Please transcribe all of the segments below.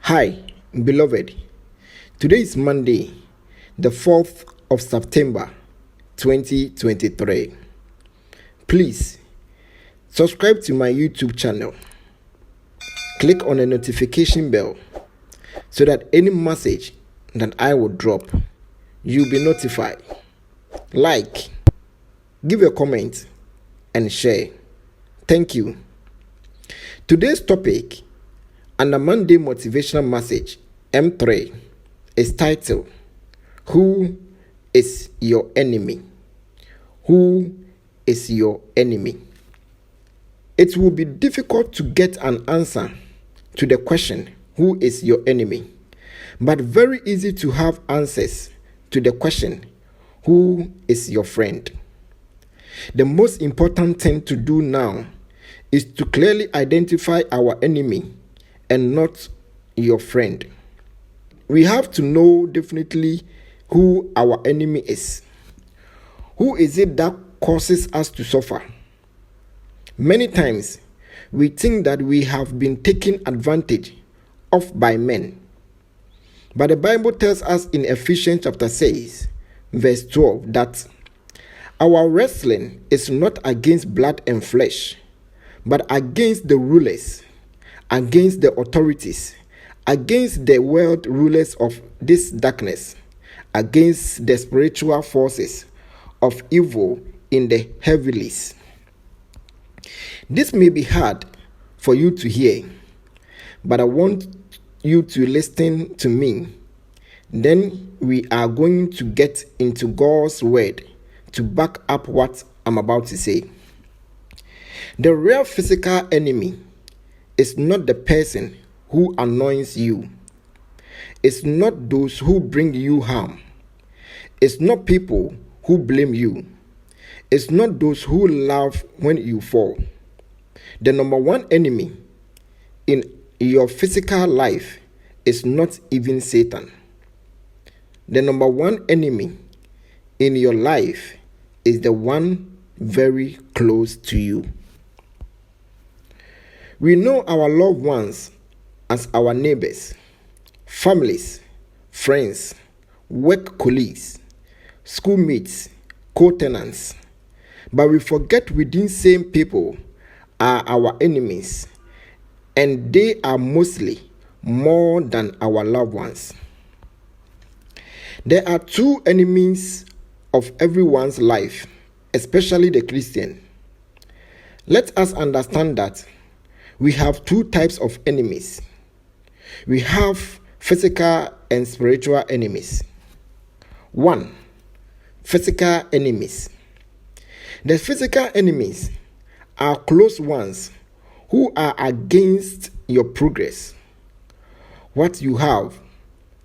Hi, beloved. Today is Monday, the 4th of September, 2023. Please subscribe to my YouTube channel. Click on the notification bell so that any message that I will drop, you'll be notified. Like, give a comment, and share. Thank you. Today's topic and the Monday motivational message M3 is titled, Who is your enemy? Who is your enemy? It will be difficult to get an answer to the question, who is your enemy? But very easy to have answers to the question, who is your friend? The most important thing to do now is to clearly identify our enemy and not your friend. We have to know definitely who our enemy is. Who is it that causes us to suffer? Many times, we think that we have been taken advantage of by men. But the Bible tells us in Ephesians chapter 6, verse 12, that our wrestling is not against blood and flesh, but against the rulers, against the authorities, against the world rulers of this darkness, against the spiritual forces of evil in the heavenlies. This may be hard for you to hear, but I want you to listen to me. Then we are going to get into God's word to back up what I'm about to say. The real physical enemy is not the person who annoys you. It's not those who bring you harm. It's not people who blame you. It's not those who laugh when you fall. The number one enemy in your physical life is not even Satan. The number one enemy in your life is the one very close to you. We know our loved ones as our neighbors, families, friends, work colleagues, schoolmates, co-tenants. But we forget within same people are our enemies, and they are mostly more than our loved ones. There are two enemies of everyone's life, especially the Christian. Let us understand that we have two types of enemies. We have physical and spiritual enemies. 1. Physical enemies. The physical enemies are close ones who are against your progress, what you have,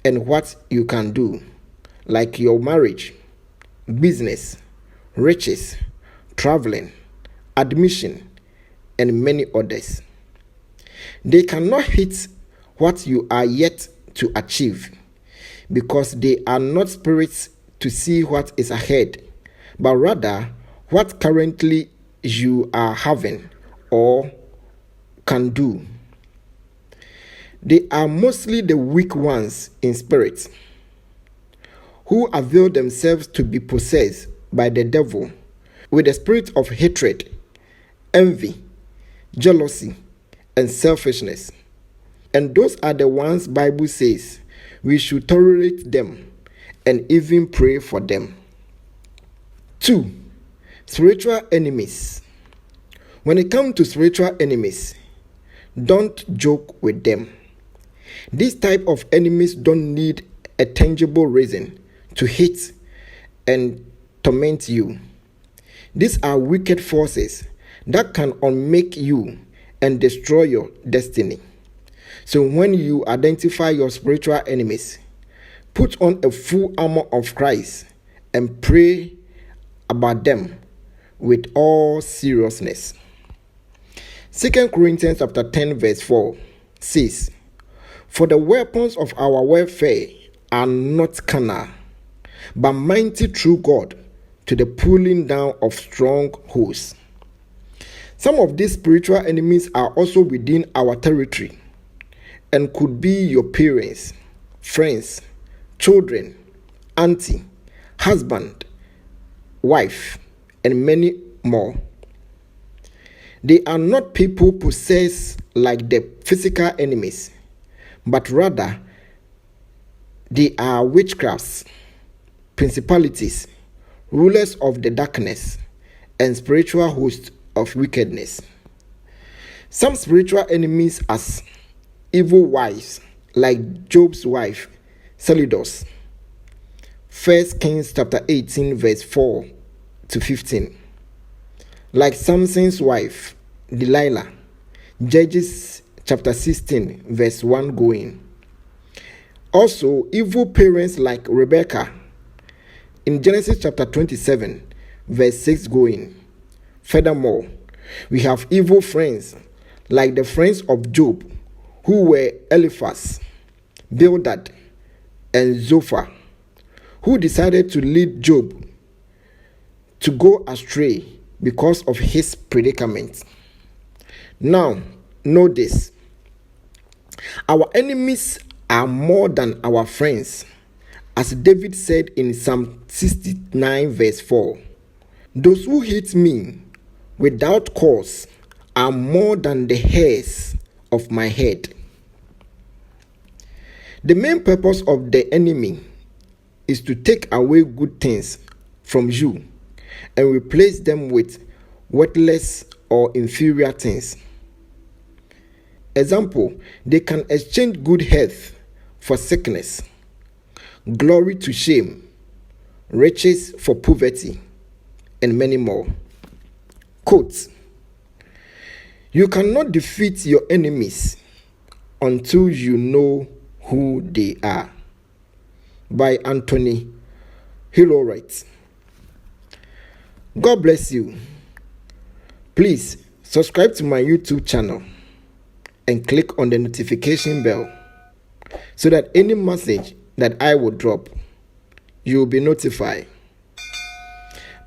and what you can do, like your marriage, business, riches, traveling, admission, and many others. They cannot hit what you are yet to achieve because they are not spirits to see what is ahead, but rather what currently you are having or can do. They are mostly the weak ones in spirit who avail themselves to be possessed by the devil with the spirit of hatred, envy, jealousy, and selfishness. And those are the ones Bible says we should tolerate them and even pray for them. 2. Spiritual enemies. When it comes to spiritual enemies, don't joke with them. These type of enemies don't need a tangible reason to hate and torment you. These are wicked forces that can unmake you and destroy your destiny. So when you identify your spiritual enemies, put on a full armor of Christ and pray about them with all seriousness. 2 Corinthians chapter 10 verse 4 says, For the weapons of our warfare are not carnal, but mighty through God to the pulling down of strongholds. Some of these spiritual enemies are also within our territory, and could be your parents, friends, children, auntie, husband, wife, and many more. They are not people possessed like the physical enemies, but rather they are witchcrafts, principalities, rulers of the darkness, and spiritual hosts of wickedness. Some spiritual enemies as evil wives, like Job's wife, Seleucus. 1 Kings chapter 18, verse 4 to 15. Like Samson's wife, Delilah. Judges chapter 16, verse 1 going. Also, evil parents like Rebecca in Genesis chapter 27, verse 6 going. Furthermore, we have evil friends like the friends of Job, who were Eliphaz, Bildad, and Zophar, who decided to lead Job to go astray because of his predicament. Now, know this. Our enemies are more than our friends, as David said in Psalm 69, verse 4. Those who hate me without cause are more than the hairs of my head. The main purpose of the enemy is to take away good things from you and replace them with worthless or inferior things. Example, they can exchange good health for sickness, glory to shame, riches for poverty, and many more. Quote, you cannot defeat your enemies until you know who they are. By Anthony Hilowright. God bless you. Please subscribe to my YouTube channel and click on the notification bell so that any message that I will drop, you will be notified.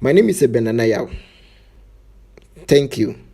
My name is Ebenanayao. Thank you.